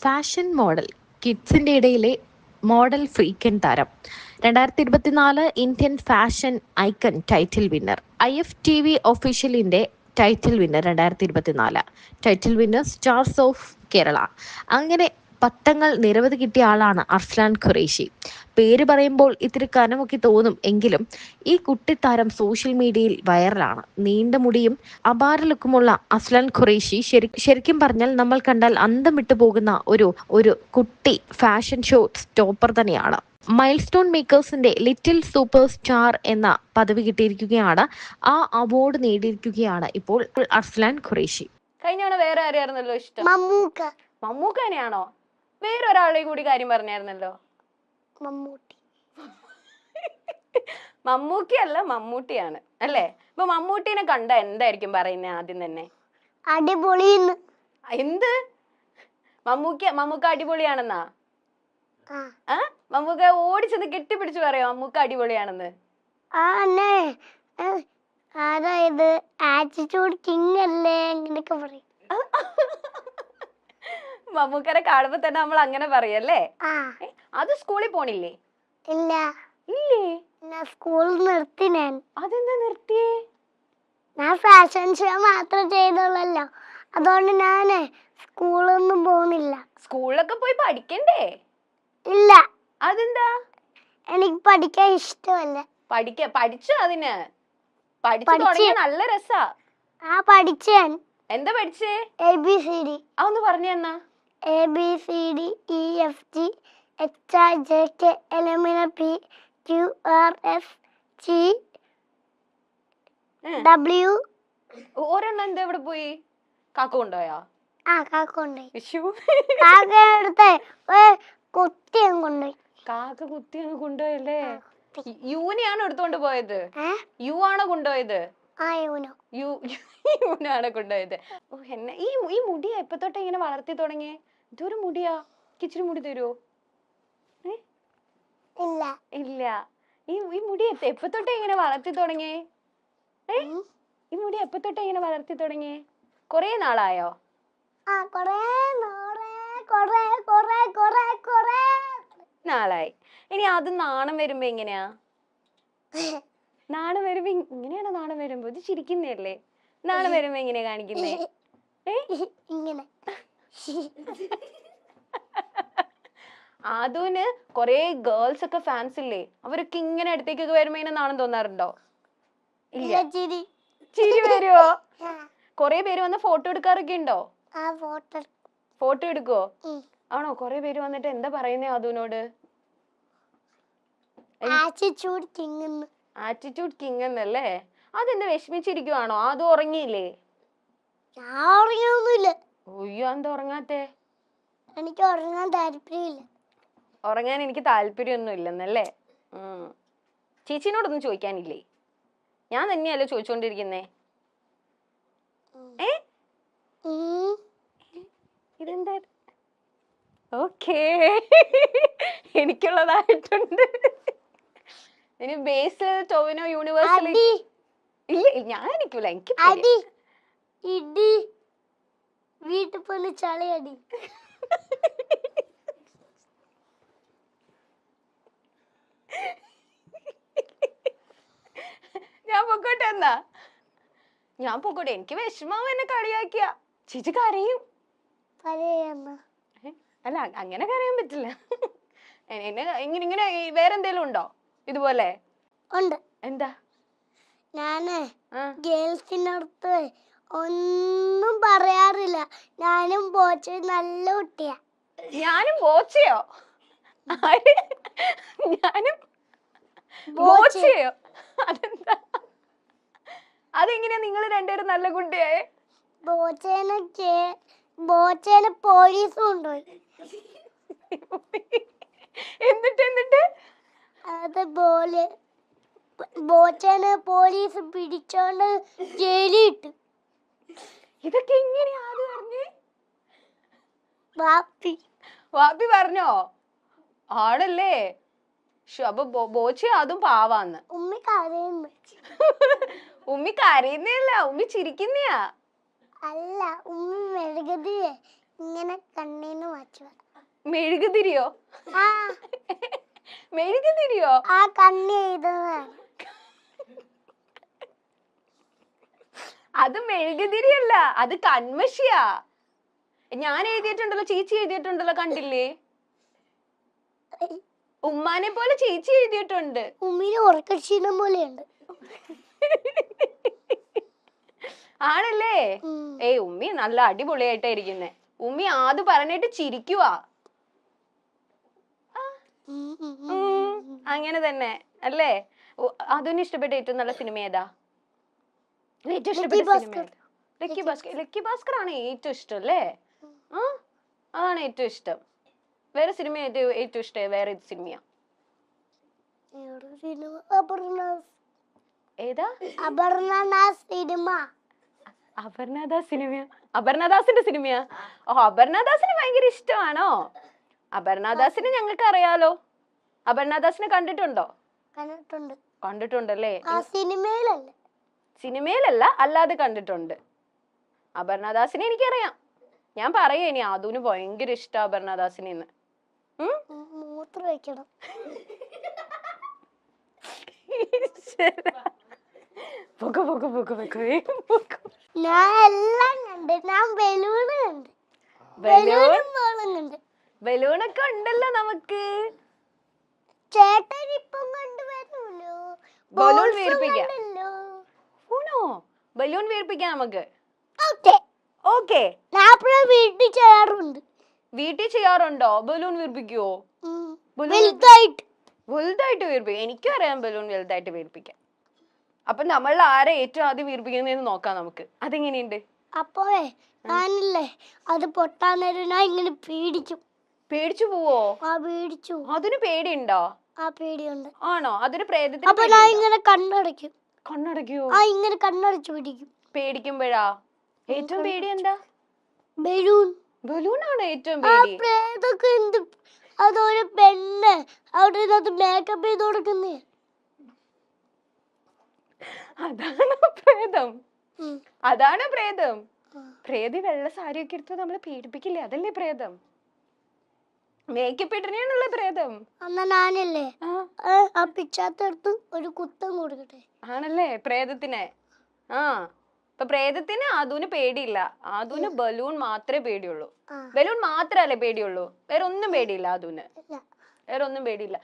Fashion model കിഡ്സിന്റെ ഇടയിലെ model ഫ്രീക്കൻ താരം 2024 Indian fashion icon title winner IFTV ഒഫീഷ്യലിന്റെ title winner 2024 title winner stars of Kerala. അങ്ങനെ പട്ടങ്ങൾ നിരവധി കിട്ടിയ ആളാണ് അർസ്ലാൻ ഖുറേഷി. പേര് പറയുമ്പോൾ ഇത്തിരി കനമൊക്കെ തോന്നും എങ്കിലും ഈ കുട്ടിത്താരം സോഷ്യൽ മീഡിയയിൽ വൈറലാണ്. നീണ്ട മുടിയും അപാര ലുക്കുമുള്ള അസ്ലാൻ ഖുറേഷി ശരിക്കും പറഞ്ഞാൽ നമ്മൾ കണ്ടാൽ അന്തം വിട്ടു പോകുന്ന ഒരു കുട്ടി ഫാഷൻ ഷോ സ്റ്റോപ്പർ തന്നെയാണ്. മൈൽ സ്റ്റോൺ മേക്കേഴ്സിന്റെ ലിറ്റിൽ സൂപ്പർ സ്റ്റാർ എന്ന പദവി കിട്ടിയിരിക്കുകയാണ്. ആ അവാർഡ് നേടിയിരിക്കുകയാണ് ഇപ്പോൾ അർസ്ലാൻ ഖുറേഷി. കഴിഞ്ഞ വേറെ ആരെയായിരുന്നല്ലോ ഇഷ്ടം? മമ്മൂക്ക തന്നെയാണോ? വേറൊരാളുടെ കൂടി കാര്യം പറഞ്ഞായിരുന്നല്ലോ. മമ്മൂക്കി അല്ല, മമ്മൂട്ടിയാണ് അല്ലേ? അപ്പൊ മമ്മൂട്ടിനെ കണ്ട എന്തായിരിക്കും പറയുന്നേ ആദ്യം തന്നെ? അടിപൊളി. എന്ത്? മമ്മൂക്ക അടിപൊളിയാണെന്നാ? മമ്മൂക്ക ഓടിച്ചെന്ന് കെട്ടിപ്പിടിച്ച് പറയോ മമ്മൂക്ക അടിപൊളിയാണെന്ന്? അതായത് ആറ്റിറ്റ്യൂഡ് കിങ് അല്ലേ അങ്ങനെയൊക്കെ പറയും. മമ്മൂക്കനെ കാണുമ്പോ തന്നെ നമ്മൾ അങ്ങനെ പറയല്ലേ? അത് സ്കൂളിൽ പോണില്ലേ? ഇല്ല. ഇല്ലേ? ഞാൻ സ്കൂളിൽ നിർത്തി. ഞാൻ അതെന്താ നിർത്തിയേ? ഞാൻ ഫാഷൻ ഷോ മാത്രം ചെയ്തോളല്ലോ, അതുകൊണ്ട് ഞാന് സ്കൂളൊന്നും പോകുന്നില്ല. സ്കൂളിലൊക്കെ പോയി പഠിക്കണ്ടേ? ഇല്ല. അതെന്താ? എനിക്ക് പഠിക്കാൻ ഇഷ്ടമല്ല. പഠിച്ചോ? അതിന് പഠിച്ചു തുടങ്ങിയ നല്ല രസാ. പഠിച്ചാൻ. എന്താ പഠിച്ചേ? ABCD. അതൊന്ന് പറഞ്ഞു തന്നാ. ABCD EFG HIJK LMNOP QRS TW. ഒരെണ്ണം എന്താ ഇവിടെ പോയി? കാക്ക കൊണ്ടുപോയാ? കാക്ക കൊണ്ടുപോയി. കാക്ക കൊണ്ടുപോയി. കാക്ക കുത്തി അങ്ങ് കൊണ്ടുപോയല്ലേ? യൂനെയാണോ എടുത്തോണ്ട് പോയത്? യു ആണോ കൊണ്ടുപോയത്? യൂനാണ് കൊണ്ടുപോയത്. എന്നെ ഈ മുടിയാ എപ്പ തൊട്ട് ഇങ്ങനെ വളർത്തി തുടങ്ങിയേ? ഇതൊരു മുടിയാ? ഇച്ചിരി മുടി തരുമോ? ഇല്ല. ഈ മുടി എപ്പ തൊട്ട് ഇങ്ങനെ വളർത്തി തുടങ്ങിയേ? ഈ മുടി എപ്പ തൊട്ട് ഇങ്ങനെ വളർത്തി തുടങ്ങിയേ? കൊറേ നാളായോ? നാളായി. ഇനി അത് നാണം വരുമ്പോ എങ്ങനെയാ? നാണം വരുമ്പോ ഇങ്ങനെയാണോ? നാണം വരുമ്പോ ഇത് ചിരിക്കുന്നല്ലേ? നാണം വരുമ്പോ എങ്ങനെയാ കാണിക്കുന്നേ? ഇങ്ങനെ. അതിന് കൊറേ ഗേൾസ് ഒക്കെ ഫാൻസ് ഇല്ലേ? അവരൊക്കെ ഇങ്ങനെ അടുത്തേക്കൊക്കെ വരുമ്പോ ഇങ്ങനെ നാണം തോന്നാറുണ്ടോ? ഇല്ല. ചിരി വരുവോ? കൊറേ പേര് വന്ന് ഫോട്ടോ എടുക്കാറൊക്കെ ഉണ്ടോ? ഫോട്ടോ എടുക്കോ? ആണോ? കൊറേ പേര് വന്നിട്ട് എന്താ പറയുന്നേ അതുനോട്? ആറ്റിറ്റ്യൂഡ് കിങ് എന്നല്ലേ? അതെന്താ വിഷമിച്ചിരിക്കുവാണോ? അത് ഉറങ്ങിയില്ലേ? ഒയ്യോ, എന്താ ഉറങ്ങാത്തെ? എനിക്ക് ഉറങ്ങാൻ താല്പര്യമില്ല. ഉറങ്ങാൻ എനിക്ക് താല്പര്യമൊന്നും ഇല്ലെന്നല്ലേ? ചേച്ചിനോടൊന്നും ചോദിക്കാനില്ലേ? ഞാൻ തന്നെയല്ലേ ചോദിച്ചോണ്ടിരിക്കുന്നേ? ഇതെന്താ? ഓക്കേ, എനിക്കുള്ളതായിട്ടുണ്ട്. ഇനി ബേസ് ടോവിനോ യൂണിവേഴ്സൽ. ഇല്ല, ഞാൻ എനിക്കൂല. എനിക്ക് വീട്ടിൽ പോയി ചളയടി. ഞാൻ പൊക്കോട്ടെ എന്നാ? ഞാൻ പൊക്കോട്ടെ. എനിക്ക് വിഷമാവും എന്നെ കളിയാക്കിയ. ചേച്ചി കരയും. അല്ല, അങ്ങനെ കരയാൻ പറ്റില്ല. ഇങ്ങനെ വേറെന്തേലും ഉണ്ടോ ഇതുപോലെ? ഉണ്ട്. എന്താ? ഞാന് ഗേൾസിനടുത്ത് ഒന്നും പറയാറില്ല. ഞാനും ബോച്ച നല്ല കുട്ടിയാ. ഞാനും ബോച്ചയോ? ഞാനും ബോച്ചയോ? അതെന്താ? അതെങ്ങനെയാ നിങ്ങൾ രണ്ടുപേരും നല്ല കുട്ടിയായേ? ബോച്ചേനെ പോലീസ് കൊണ്ടുപോയി. എന്നിട്ട് അത് ബോച്ചേനെ പോലീസ് പിടിച്ചോണ്ട് ജയിലിട്ടു. ഇതൊക്കെ എങ്ങനെയാ ആദ്യം പറഞ്ഞേ? വാപ്പി പറഞ്ഞോ? ആണല്ലേ? അപ്പൊ ബോച്ച അതും പാവാന്ന്. ഉമ്മി കരയുന്നു. ഉമ്മി കരയുന്നല്ല, ഉമ്മി ചിരിക്കുന്നയാ. അല്ല, ഉമ്മി മെഴുകുതിരിയെ ഇങ്ങനെ കണ്ണീന്ന് മാറ്റുക. മെഴുകുതിരിയോ? ആ മെഴുകുതിരിയോ? ആ കണ്ണി എഴുതുന്നതാണ്. അത് മെഴുകുതിരിയല്ല, അത് കൺമഷിയാ. ഞാൻ എഴുതിയിട്ടുണ്ടല്ലോ, ചേച്ചി എഴുതിയിട്ടുണ്ടല്ലോ, കണ്ടില്ലേ? ഉമ്മാനെ പോലെ ചേച്ചി എഴുതിയിട്ടുണ്ട്. ഉമ്മിന് ഉറക്കക്ഷീണം പോലെയുണ്ട്. ആണല്ലേ? ഏയ് ഉമ്മി നല്ല അടിപൊളിയായിട്ടാ ഇരിക്കുന്നേ. ഉമ്മി ആദ്യം പറഞ്ഞിട്ട് ചിരിക്കുവാ. അങ്ങനെ തന്നെ അല്ലേ? അതിന് ഇഷ്ടപ്പെട്ട ഏറ്റവും നല്ല സിനിമ ഏതാ? ഏറ്റവും ഇഷ്ടപ്പെട്ട സിനിമ ഏതാ? ലക്കി ഭാസ്കർ. ലക്കി ഭാസ്കർ ആണ് ഏറ്റവും ഇഷ്ടം അല്ലേ? ആ അതാണ് ഏറ്റവും ഇഷ്ടം. വേറെ സിനിമ ഏറ്റവും ഇഷ്ടം വേറെ ഏത് സിനിമയാ? ഏതാ? അപർണദാസ് സിനിമ. അപർണദാസ് സിനിമയാ? അപർണദാസിന്റെ സിനിമയാ? ഓ, അപർണദാസിന് ഭയങ്കര ഇഷ്ടമാണോ? അപർണദാസിനെ ഞങ്ങൾക്ക് അറിയാലോ. അപർണദാസിനെ കണ്ടിട്ടുണ്ടോ? കണ്ടിട്ടുണ്ട്. കണ്ടിട്ടുണ്ടല്ലേ? ആ സിനിമയിലല്ല. സിനിമയിലല്ല, അല്ലാതെ കണ്ടിട്ടുണ്ട്. അപർണദാസിനെ എനിക്കറിയാം. ഞാൻ പറയാ ഇനി ആദുവിന് ഭയങ്കര ഇഷ്ടം അപർണദാസിനെ. മൂത്രം വയ്ക്കണം. ഞാൻ എല്ലാം കണ്ട്. ഞാൻ ബലൂണ് കണ്ട്. കണ്ട്. ബലൂണൊക്കെ ഉണ്ടല്ലോ നമുക്ക്. ചേട്ടൻ ഇപ്പം കണ്ടുവരുമല്ലോ. ബലൂൺ വീർപ്പിക്കാം. ബലൂൺ വീർപ്പിക്കാം നമുക്ക്. ഓക്കെ. വീട്ടിൽ ചെയ്യാറുണ്ട്. വീട്ടിൽ ചെയ്യാറുണ്ടോ? ബലൂൺ വീർപ്പിക്കുവോ? വലുതായിട്ട് വീർപ്പിക്കാം. എനിക്കും അറിയാം ബലൂൺ വലുതായിട്ട് വീർപ്പിക്കാം. അപ്പൊ നമ്മൾ ആരെ ഏറ്റവും ആദ്യം വീർപ്പിക്കുന്നതെന്ന് നോക്കാം നമുക്ക്. അതെങ്ങനെയുണ്ട്? അപ്പോഴേ ഞാനില്ലേ അത് പൊട്ടാൻ നേരം ഞാൻ ഇങ്ങനെ പേടിക്കും. പേടിച്ചു പോവോ? ആ പേടിച്ചു. അതിന് പേടിയുണ്ടോ? ആ പേടിയുണ്ട്. ആണോ? അതൊരു പ്രേതത്തിന്. അപ്പൊ ഞാൻ ഇങ്ങനെ കണ്ണടയ്ക്കും. കണ്ണടയ്ക്കോ? ആ ഇങ്ങനെ കണ്ണടച്ചു പിടിക്കും. പേടിക്കുമ്പോഴാ? ഏറ്റവും പേടി എന്താ? ബലൂൺ. ബലൂൺ ആണ് ഏറ്റവും പേടി. പ്രേതൊക്കെ എന്ത്? അതൊരു പെണ്ണ് അവിടെ മേക്കപ്പ് ചെയ്ത് കൊടുക്കുന്നേ. അതാണോ പ്രേതം? അതാണ് പ്രേതം. പ്രേതി വെള്ള സാരിയൊക്കെ എടുത്ത് നമ്മളെ പേടിപ്പിക്കില്ലേ? അതല്ലേ പ്രേതം. മേക്കപ്പ് ഇടണേണുള്ള പ്രേതം. എന്നാ ഞാനല്ലേ ആ പിച്ചാത്തെടുത്ത് ഒരു കുത്തം കൊടുക്കട്ടെ. ആണല്ലേ പ്രേതത്തിനെ? ആ ഇപ്പൊ പ്രേതത്തിന് ആദുവിന് പേടിയില്ല. ആദുവിന് ബലൂൺ മാത്രമേ പേടിയുള്ളൂ. ബലൂൺ മാത്രല്ലേ പേടിയുള്ളൂ? വേറെ ഒന്നും പേടിയില്ല ആദുവിന്. വേറെ ഒന്നും പേടിയില്ല.